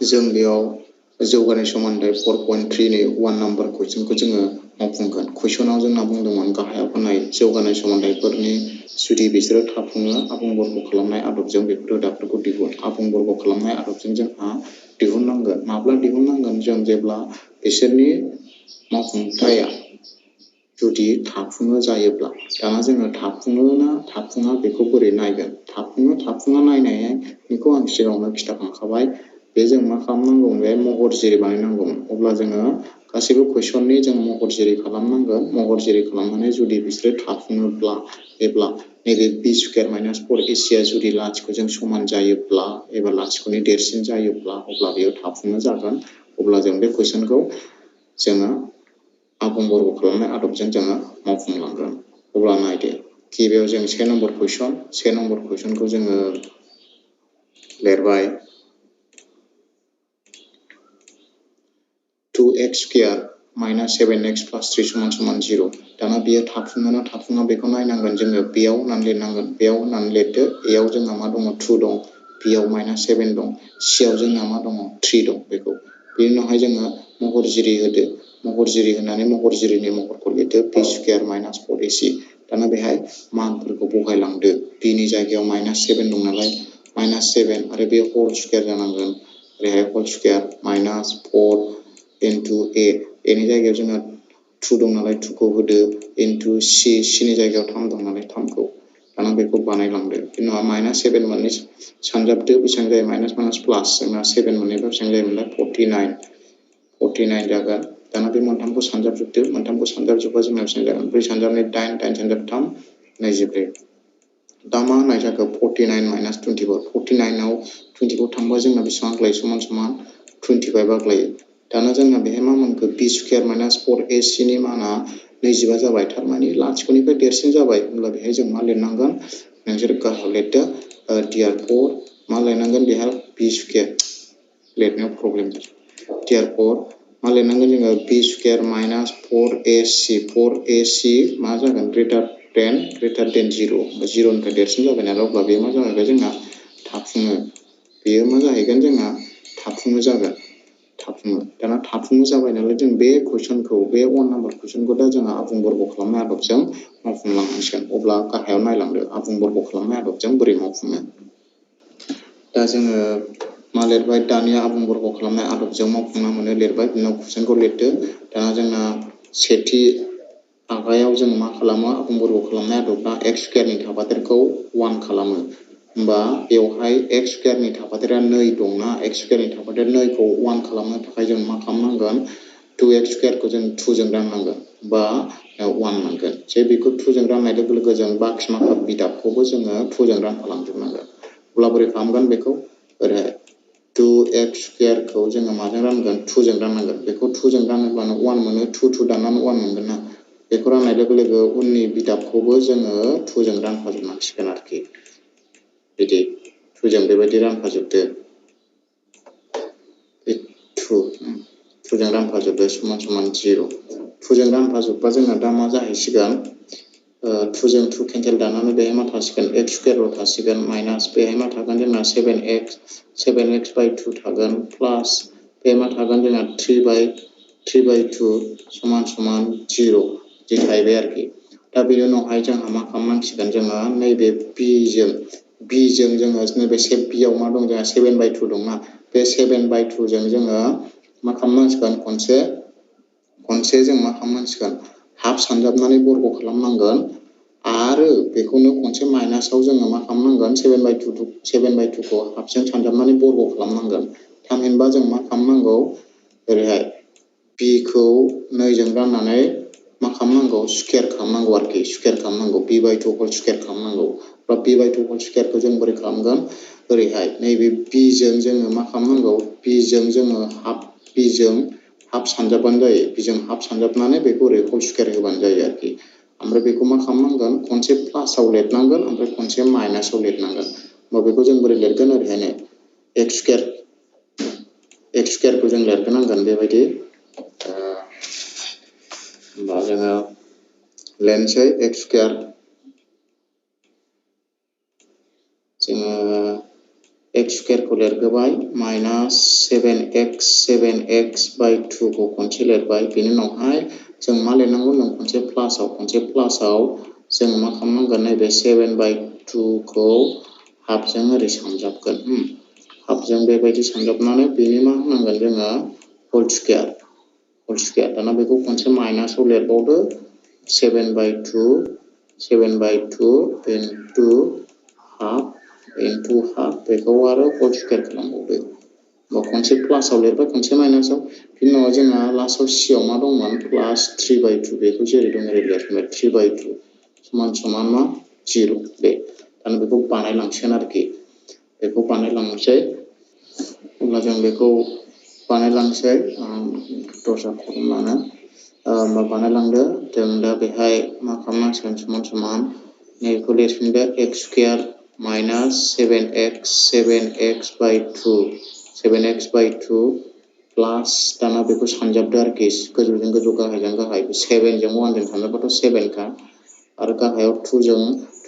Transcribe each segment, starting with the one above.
जों बेयाव जौगानाय सोमोन्दै 4.3 नि 1 नाम्बार कुइसनखौ जोङो मावफुंगोन। कुइसनाव जोंना बुंदोंमोन गाहायाव होनाय जौगानाय सोमोन्दैफोरनि जुदि बिसोरो थाफुङो आबुं बर्ग खालामनाय आदबजों बेफोर रोदाफोरखौ दिहुन। आबुं बर्ग खालामनाय आदबजों जोंहा दिहुननांगोन। माब्ला दिहुननांगोन? जों जेब्ला बिसोरनि मावफुंथाया जुदि थाफुङो जायोब्ला। दाना जोङो थाफुङो ना थाफुङा बेखौ बोरै नायगोन? थाफुङा नायनायनिखौ आं सिगाङावनो खिन्थाखांखाबाय। बे जों मा खालामनांगौ? बे महरजिरि बानायनांगौमोन। अब्ला जोङो गासैबो कुइसननि जों महरजिरि खालामनांगोन। महरजिरि खालामनानै जुदि बिसोरो थाफुङोब्ला एब्ला नैबे बि स्कुवेर माइनास 4ac आ जुदि लाथिख'जों समान जायोब्ला एबा लाथिख'नि देरसिन जायोब्ला अब्ला बेयो थाफुङो जागोन। अब्ला जों बे कुइसनखौ जोङो आबुं बर्ग खालामनाय आदबजों जोङो मावफुंलांगोन। अब्ला नायदो गिबियाव जों 1 नम्बर कुइसनखौ जोङो लिरबाय 2x स्कुवेर माइनास 7x प्लास 3 समान समान 0। दाना बेयो थाफुङो ना थाफुङा बेखौ नायनांगोन जोङो। बेयाव होननानै लिरनांगोन। बेयाव होननानै लिरदो। एयाव जोंहा मा दङ? 2 दं। बियाव माइनास 7 दं। सियाव जोंहा मा दङ? 3 दं। बेखौ बेनि उनावहाय जोङो महरजिरि होदो। महरजिरि होनानै महरजिरिनि महरखौ लिरदो बि स्कुवेर माइनास 4ac। दाना बेहाय मानफोरखौ बहायलांदो। बिनि जायगायाव माइनास 7 दं नालाय माइनास 7 आरो बे होल स्कुवेर जानांगोन। ओरैहाय होल स्कुवेर माइनास 4 इन्टु ए। एनि जायगायाव जोंहा 2 दं नालाय 2 खौ होदो इन्टु सिनि जायगायाव 3 दं नालाय 3 खौ। दाना बेखौ बानायलांदो। बिनि उनाव माइनास 7 मोननै सानजाबदो। बेसेबां जायो? माइनास माइनास प्लास जोंना 7 मोननैबा बेसेबां जायोमोनलाय? 49 जागोन। दाना बे मोनथामखौ सानजाबजोबदो। मोनथामखौ सानजाबजोबबा जोंना बेसेबां जागोन? 4 सानजाबनै 8, 8 सानजाब 3 24। दा मा होननाय जाखो? 49 माइनास 24। 49 आव 24 थांबा जोंना बेसेबां आग्लायो? समान समान 25 आग्लायो। दाना जोंना बेहाय मा मोनखो? बि स्कुवेर माइनास 4ac नि माना 25 जाबाय। थारमाने लाथिख'निफ्राय देरसिन जाबाय। होमब्ला बेहाय जों मा लिरनांगोन? नोंसोर गाहायाव लिरदो देयारफर मा लिरनांगोन? बेहाय बि स्कुवेर लिरनायाव प्रब्लेम जायो। देयारफर मा लिरनांगोन जोङो? बि स्कुवेर माइनास 4ac मा जागोन? ग्रेटार देन 0। 0निफ्राय देरसिन जाबाय नालाय अब्ला बेयो मा जाहैबाय जोंना? थाफुङो। बेयो मा जाहैगोन जोंना? थाफुङो जागोन। थाफुङो। दाना थाफुङो जाबाय नालाय जों बे कुइसनखौ बे 1 नाम्बार कुइसनखौ दा जोंहा आबुं बर्ग खालामनाय आदबजों मावफुंलांनांसिगोन। अब्ला गाहायाव नायलांदो आबुं बर्ग खालामनाय आदबजों बोरै मावफुङो। दा जोङो मा लिरबाय? दानिया आबुं बर्ग खालामनाय आदबजों मावफुंना मोनो लिरबाय। बिनि उनाव कुइसनखौ लिरदो। दाना जोंना सेथि आगायाव जों मा खालामो? आबुं बर्ग खालामनाय आदबा x स्कुवेरनि थाफादेरखौ 1 खालामो। होमबा बेवहाय x स्कुवेरनि थाफादेरा 2 दंना x स्कुवेरनि थाफादेर 2 खौ 1 खालामनो थाखाय जों मा खालामनांगोन? 2x स्कुवेरखौ जों 2 जों राननांगोन बा 1 मोनगोन। जे बेखौ 2 जों राननाय लोगो लोगो जों बाखि माखा बिदाबखौबो जोङो 2 जों रानफालांजोबनांगोन। अब्ला बोरै खालामगोन बेखौ? ओरैहाय 2x स्कुवेरखौ जोङो माजों रानगोन? 2 जों राननांगोन। बेखौ 2 जों रानोब्लानो 1 मोनो। 2 दाननानै 1 मोनगोन ना? बेखौ राननाय लोगो लोगो उननि बिदाबखौबो जोङो 2 जों रानफाजोबनांसिगोन आरोखि। बिदि 2 जों बेबायदि रानफाजोबदो। 2 जों रानफाजोबदो समान समान 0। 2 जों रानफाजोबबा जोंना दा मा जाहैसिगोन? 2 जों 2 केन्सेल दानानै बेहाय मा थासिगोन? x स्कुवेरल' थासिगोन माइनास बेहाय मा थागोन जोंना 7x बाय 2 थागोन प्लास बे मा थागोन जोंना 3/2 समान समान 0 बिदि थाहैबाय आरोखि। दा बेनि उनावहाय जोंहा मा खालामनांसिगोन? जोङो नैबे bजों जोङो नैबे bआव मा दं? जोंहा 7/2 दंना? बे 7/2 जों जोङो मा खालामनांसिगोन? खनसे जों मा खालामनांसिगोन? हाफ सानजाबनानै बर्ग खालामनांगोन आरो बेखौनो खनसे माइनासाव जोङो मा खालामनांगोन? 7/2 खौ हाफजों सानजाबनानै बर्ग खालामनांगोन। थामहिनबा जों मा खालामनांगौ? ओरैहाय b खौ 2 जों राननानै मा खालामनांगौ? स्कुवेर खालामनांगौ आरोखि। स्कुवेर खालामनांगौ। b/2 होल स्कुवेर खालामनांगौ। बा b/2 होल स्कुवेरखौ जों बोरै खालामगोन? ओरैहाय नैबे bजों जोङो मा खालामनांगौ? bजों जोङो bजों हाफ सानजाबबानो जायो। bजों हाफ सानजाबनानै बेखौ ओरै होल स्कुवेर होबानो जायो आरोखि। ओमफ्राय बेखौ मा खालामनांगोन? खनसे प्लासाव लिरनांगोन ओमफ्राय खनसे माइनासाव लिरनांगोन। होमबा बेखौ जों बोरै लिरगोन? ओरैहायनो x स्कुवेरखौ जों लिरगोनांगोन बेबायदि। होमबा जोङो लिरनोसै x स्कुवेर जोङो x स्क्वायरखौ लिरगोबाय माइनास 7x बाय 2 खौ खनसे लिरबाय बेनि उनावहाय जों मा लिरनांगौ नों खनसे प्लासआव जों मा खालामनांगोन नैबे 7 बाय 2 खौ हाफजों ओरै सानजाबगोन हाफजों बेबायदि सानजाबनानै बेनि मा होनांगोन जोङो होल स्क्वायर दाना बेखौ खनसे माइनासआव लिरबावदो 7 बाय 2 इनटु हाफ बेखौ आरो होल स्क्वायर खालामबावदो खनसे प्लासआव लिरबाय खनसे माइनासआव बिनि उनाव जोंहा लास्टआव सिआव मा दंमोन प्लास 3 बाय 2 बेखौ जेरै दं ओरै लिरफिनबाय 3 बाय 2 समान मा 0 बे दाना बेखौ बानायलांसिगोन आरोखि बेखौ बानायलांनोसै अब्ला जों बेखौ बानायलांसै दस्रा खालामनानै बानायलांदो जों दा बेहाय मा खालामनांसिगोन समान नैबेखौ लिरफिनदो x स्क्वायर माइनास 7x बाय 2 प्लास दाना बेखौ सानजाबदो आरोखि गोजौजों गोजौ गाहायजों गाहाय 7 जों 1 जों सानजाबाथ' 7 खा आरो गाहायाव 2 जों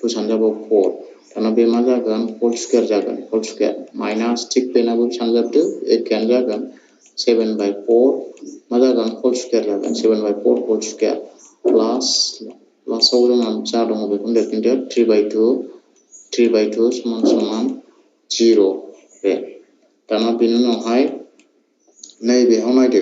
2 सानजाबाव 4 दाना बे मा जागोन होल स्क्वायर माइनास थिक बेनाबो सानजाबदो एखेयानो जागोन 7 बाय 4 मा जागोन होल स्क्वायर जागोन 7 बाय 4 होल स्क्वायर प्लास लास्टआव जोंहा जा दङ बेखौनो लिरफिनदो 3 बाय 2 समान 0 बे दाना बेनि उनावहाय नैबेयाव नायदो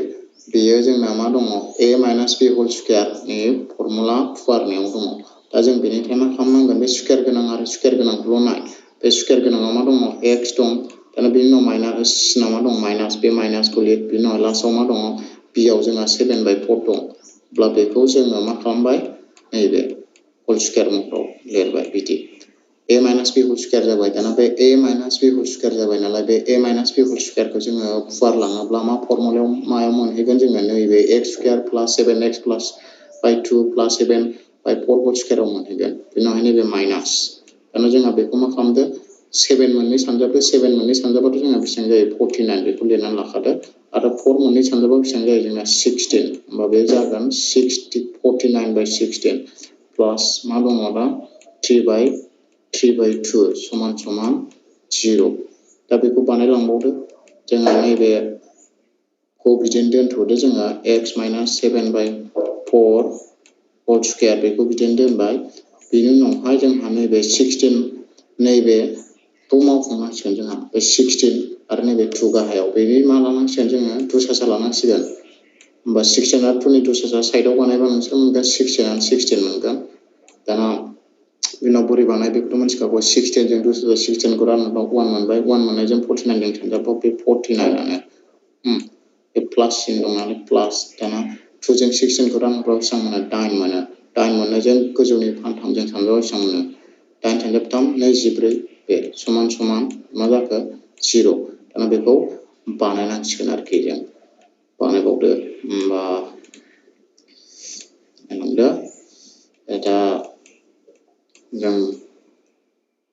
बेयो जोंना मा दङ a माइनास b होल स्क्वायरनि फर्मुला फुवारनायाव दङ दा जों बेनिफ्राय मा खालामनांगोन बे स्क्वायर गोनां आरो स्क्वायर गोनांखौल' नाय बे स्क्वायर गोनाङाव मा दङ x दं दाना बेनि उनाव माइनास सिनाव मा दं माइनास बे माइनासखौ लिर बेनि उनाव लास्टआव मा दङ बियाव जोंहा 7 बाय 4 दं अब्ला बेखौ जोङो मा खालामबाय नैबे होल स्क्वायर महराव लिरबाय बिदि a minus b whole square जाबाय दाना बे a minus b whole square जाबाय नालाय बे a माइनास b होल स्क्वायरखौ जोङो फुवारलाङोब्ला मा फर्मुलायाव मायाव मोनहैगोन जोङो नैबे x square plus 7x plus by 2 plus 7 by 4 whole स्क्वायराव मोनहैगोन बेनि उनावहाय नैबे माइनास दाना जोंहा बेखौ मा खालामदो 7 मोननै सानजाबदो 7 मोननै सानजाबाथ' जोंहा बेसेबां जायो 49 बेखौ लिरनानै लाखादो आरो 4 मोननै सानजाबा बेसेबां जायो जोंना 16 होमबा बे जागोन 49 बाय 16 प्लास मा दङ दा 3 बाय 2 समान 0 दा बेखौ बानायलांबावदो जोंहा नैबे खौ बिदिनो दोनथ'दो जोङो x minus 7 by 4 whole square बेखौ बिदिनो दोनबाय बेनि उनावहाय जोंहा नैबे 16 नैबेखौ मावखांनांसिगोन जोंहा बे 16 आरो नैबे 2 गाहायाव बेनि मा लानांसिगोन जोङो दस्रा लानांसिगोन होमबा 16 आरो 2 नि दस्रा साइडआव बानायबा नोंसोर मोनगोन 16 आरो 16 मोनगोन दाना बिनाव बोरै बानाय बेखौथ' मिथिखागौ 16 जों दस्रा 16 खौ रानोबा 1 मोनबाय 1 मोननायजों 49 जों सानजाबाव बे 49 आनो बे प्लास सिन दं नालाय प्लास दाना 2 जों 16 खौ रानोबा बेसेबां मोनो 8 मोनो 8 मोननायजों गोजौनि फानथामजों सानजाबा बेसेबां मोनो 8 थांजाब 3 24 बे समान मा जाखो 0 दाना बेखौ बानायनांसिगोन आरोखि जों बानायबावदो होमबा नायलांदो दा जों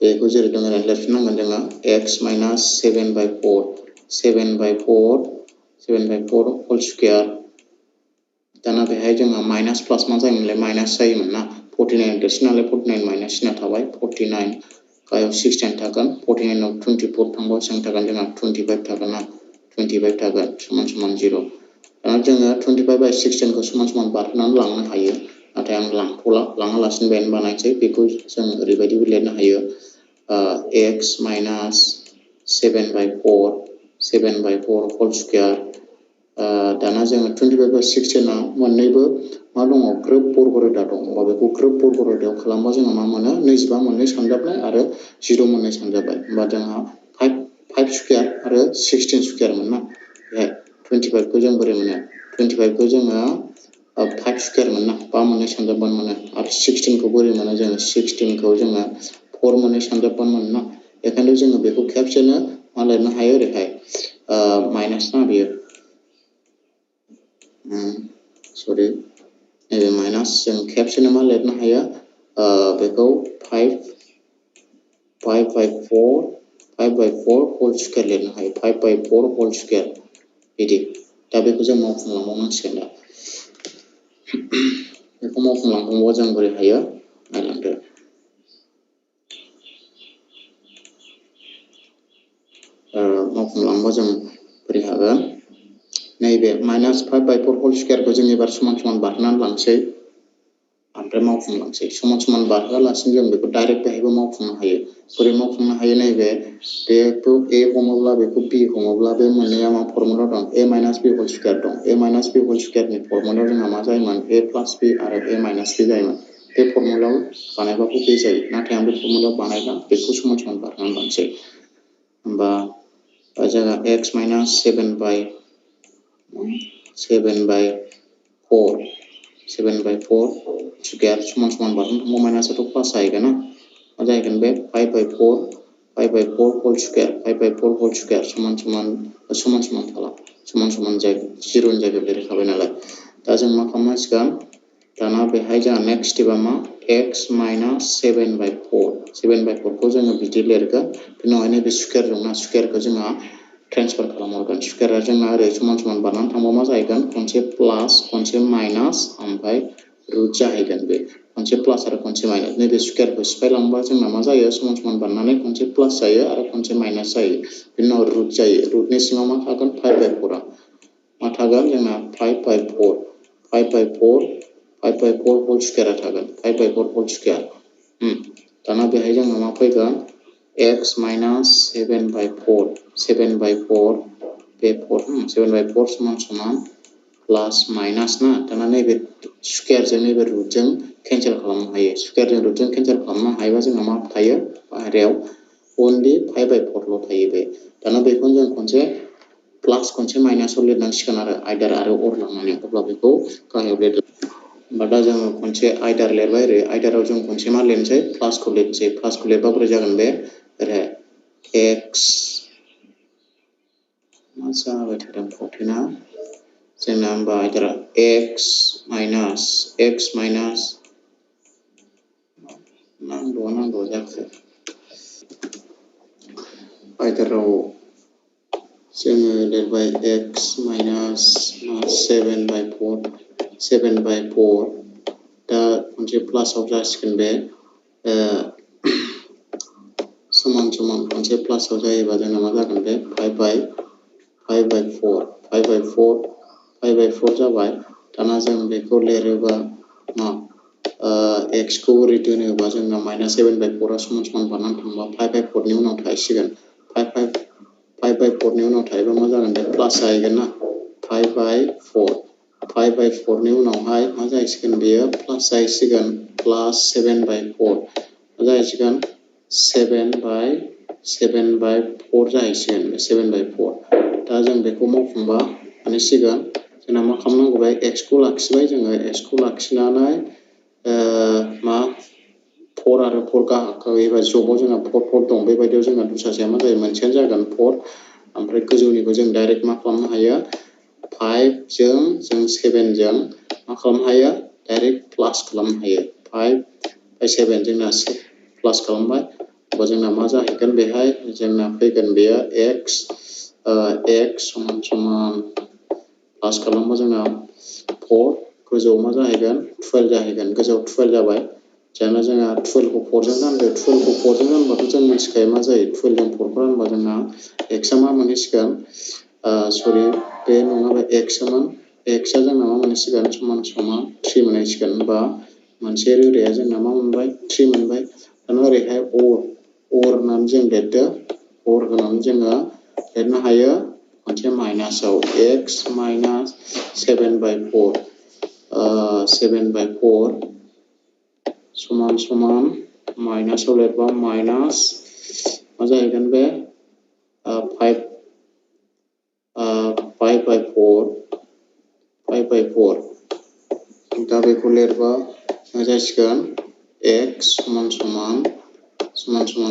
बेखौ जेरै दं ओरैनो लिरफिननांगोन जोङो x minus 7 by 4 whole square दाना बेहाय जोङो माइनास प्लास मा जायोमोनलाय माइनास जायोमोन ना 49 देरसिन नालाय 49 माइनास सिना थाबाय 49 गाहायाव 16 थागोन 49 आव 24 थांबा बेसेबां थागोन जोंहा 25 थागोन ना 25 थागोन समान 0 दाना जोङो 25 बाय 16 खौ समान बारहोनानै लांनो हायो नाथाय आं लाङालासिनो बेनो बानायसै बेखौ जों ओरैबायदिबो लिरनो हायो x minus 7 by 4 whole square दाना जोङो 25 बाय 16 आव मोननैबो मा दङ ग्रोब बर्ग रोदा दं होमबा बेखौ ग्रोब बर्ग रोदायाव खालामबा जोङो मा मोनो 25 मोननै सानजाबनाय आरो 0 मोननै सानजाबाय होमबा जोंहा 5 स्क्वायर आरो 16 स्क्वायर मोनना बेहाय 25 खौ जों बोरै मोनो 25 खौ जोङो 5 स्क्वायर मोनना 5 मोननै सानजाबबानो मोनो आरो 16 खौ बोरै मोनो जोङो 16 खौ जोङो 4 मोननै सानजाबबानो मोनो ना बेखायनो जोङो बेखौ खेबसेनो मा लिरनो हायो ओरैहाय माइनास ना बेयो सरि नैबे माइनास जों खेबसेनो मा लिरनो हायो बेखौ 5 बाय 4 होल स्क्वायर लिरनो हायो 5 बाय 4 होल स्क्वायर बिदि दा बेखौ जों मावफुंलांबावनांसिगोन दा बेखौ मावफुंलांबावोबा जों बोरै हायो नायलांदो मावफुंलांबा जों बोरै हागोन नैबे -5/4 होल स्क्वायरखौ जों एबार समान समान बारहोनानै लांसै ओमफ्राय मावफुंलांसै समान समान बारहोआलासिनो जों बेखौ डाइरेक्ट बेहायबो मावफुंनो हायो बोरै मावफुंनो हायो नैबे बेखौ a हमोब्ला बेखौ b हमोब्ला बे मोननैया मा फर्मुला दं a - b होल स्क्वायर दं a - b होल स्क्वायरनि फर्मुलायाव जोंहा मा जायोमोन a + b आरो a - b जायोमोन बे फर्मुलायाव बानायबाबो बे जायो नाथाय आं बे फर्मुलायाव बानायला बेखौ समान समान बारहोनानै लांसै होमबा जोंहा x - 7/4 स्क्वायर समान समान बारहोनो थांबा माइनासआथ' प्लास जाहैगोन ना मा जाहैगोन बे 5/4 होल स्क्वायर समान समान थाला समान जायगा जिर'नि जायगायाव लिरखाबाय नालाय दा जों मा खालामनांसिगोन दाना बेहाय जोंहा नेक्स्ट स्टेपआ मा x - 7/4 खौ जोङो बिदि लिरगोन बिनि उनावहाय नैबे स्क्वायर दंना स्क्वायरखौ जोंहा ट्रेन्सफार खालामहरगोन स्क्वायरा जोंना ओरै समान समान बारनानै थांबा मा जाहैगोन खनसे प्लास खनसे माइनास ओमफ्राय रुट जाहैगोन बे खनसे प्लास आरो खनसे माइनास नैबे स्क्वायरखौ सिफायलांबा जोंना मा जायो समान समान बारनानै खनसे प्लास जायो आरो खनसे माइनास जायो बिनि उनाव रुट जायो रुटनि सिङाव मा थागोन 5/4 मा थागोन जोंना 5/4 होल स्क्वायरा थागोन 5/4 होल स्क्वायर दाना बेहाय जोंहा मा फैगोन x - 7/4 बे 7/4 समान समान प्लास माइनास ना दाना नैबे स्क्वायरजों नैबे रुटजों केन्सेल खालामनो हायो स्क्वायरजों रुटजों केन्सेल खालामनो हायोबा जोंहा मा थायो बाहेरायाव अनलि 5/4 थायो बे दाना बेखौनो जों खनसे प्लास खनसे माइनासआव लिरनांसिगोन आरो आइदार आरो अर लांनानै अब्ला बेखौ गाहायाव लिरदो होमबा दा जोङो खनसे आइदार लिरबाय ओरै आइदाराव जों खनसे मा लिरनोसै प्लासखौ लिरबा बोरै जागोन बे ओरैहाय x मा जाबाय थादों फावथेना जोंना होमबा आइदारा x माइनास नांगौ जाखो आइदाराव जोङो लिरबाय x - 7/4 दा खनसे प्लासआव जासिगोन बे समान समान खनसे प्लासआव जायोबा जोंना मा जागोन बे 5/4 जाबाय दाना जों बेखौ लिरोबा मा x खौ ओरै दोनोबा जोंना -7/4 समान समान बारनानै थांबा 5/4 नि उनाव थाहैसिगोन 5/4 नि उनाव थायोबा मा जागोन बे प्लास जाहैगोन ना 5/4 नि उनावहाय मा जाहैसिगोन बेयो प्लास जाहैसिगोन प्लास 7/4 मा जाहैसिगोन 7/4 जाहैसिगोन 7/4 दा जों बेखौ मावफुंबा मोनहैसिगोन जोंना मा खालामनांगौ बे x खौ लाखिबाय जोङो x खौ लाखिनानै मा 4 आरो 4 गाहायाव जबाव जोंहा 4 दं बेबायदियाव जोंहा दस्रासेया मा जायो मोनसेयानो जागोन 4 ओमफ्राय गोजौनिखौ जों डाइरेक्ट मा खालामनो हायो 5 जों 7 जों मा खालामनो हायो डाइरेक्ट प्लास खालामनो हायो 5/7 जोंना प्लास खालामबाय होमबा जोंना मा जाहैगोन बेहाय जोंना फैगोन बेयो x समान समान प्लास खालामबा जोंना 4 गोजौआव मा जाहैगोन 12 जाहैगोन गोजौआव 12 जाबाय दाना जोंहा 12 खौ 4 जों रानदो 12 खौ 4 जों रानबाथ' जों मिथिखायो मा जायो 12 जों 4 खौ रानबा जोंना x आ मा मोनहैसिगोन सरि बे नङा बे x आमोन x आ जोंना मा मोनहैसिगोन समान समान 3 मोनहैसिगोन होमबा मोनसे रोदाया जोंना मा मोनबाय 3 मोनबाय दाना ओरैहाय अर होनानै जों लिरदो अर होनानै जोङो लिरनो हायो खनसे माइनासआव x - 7/4 समान समान माइनासआव लिरबा माइनास मा जाहैगोन बे 5/4 दा बेखौ लिरबा मा जासिगोन x समान समान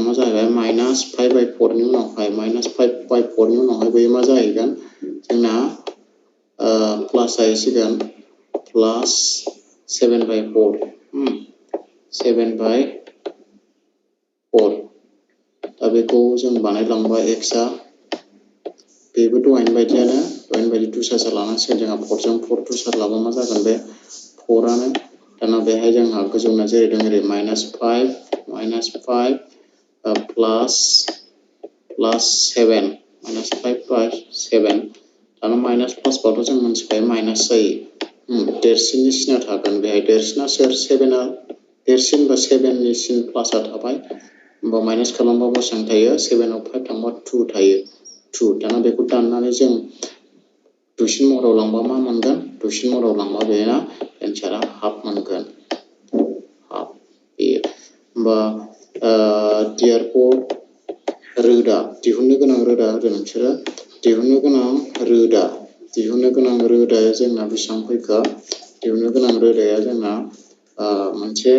मा जाहैबाय -5/4 नि उनावहाय -5/4 नि उनावहाय बेयो मा जाहैगोन जोंना प्लास जाहैसिगोन प्लास 7/4 दा बेखौ जों बानायलांबा x आ बेबो दहायनि बायदियानो दहायनि बायदि दस्रा लानांसिगोन जोंहा 4 जों 4 दस्रा लाबा मा जागोन बे 4 आनो दाना बेहाय जोंहा गोजौना जेरै दं ओरै -5 प्लास 7 माइनास 5 बाय 7 दाना माइनास प्लास बाथ' जों मोनथिखायो माइनास जायो देरसिननि सिना थागोन बेहाय देरसिना सोर 7आ देरसिन बा 7नि सिन प्लासआ थाबाय होमबा माइनास खालामबा बेसेबां थायो 7आव 5 थांबा 2 थायो 2 दाना बेखौ दाननानै जों दुइसिन महराव लांबा मा मोनगोन दुइसिन महराव लांबा बेना एन्सारा हाफ मोनगोन हाफ बेयो होमबा therefore रोदा दिहुननो गोनां रोदा होदों नोंसोरो दिहुननो गोनां रोदाया जोंना बेसेबां फैखो दिहुननो गोनां रोदाया जोंना मोनसे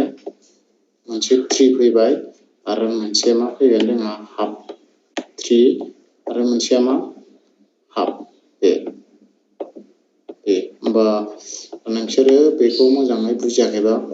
3 फैबाय आरो मोनसे मा फैगोन जोंहा हाफ 3 आरो मोनसेया मा हाफ बे होमबा नोंसोरो बेखौ मोजाङै बुजियाखैबा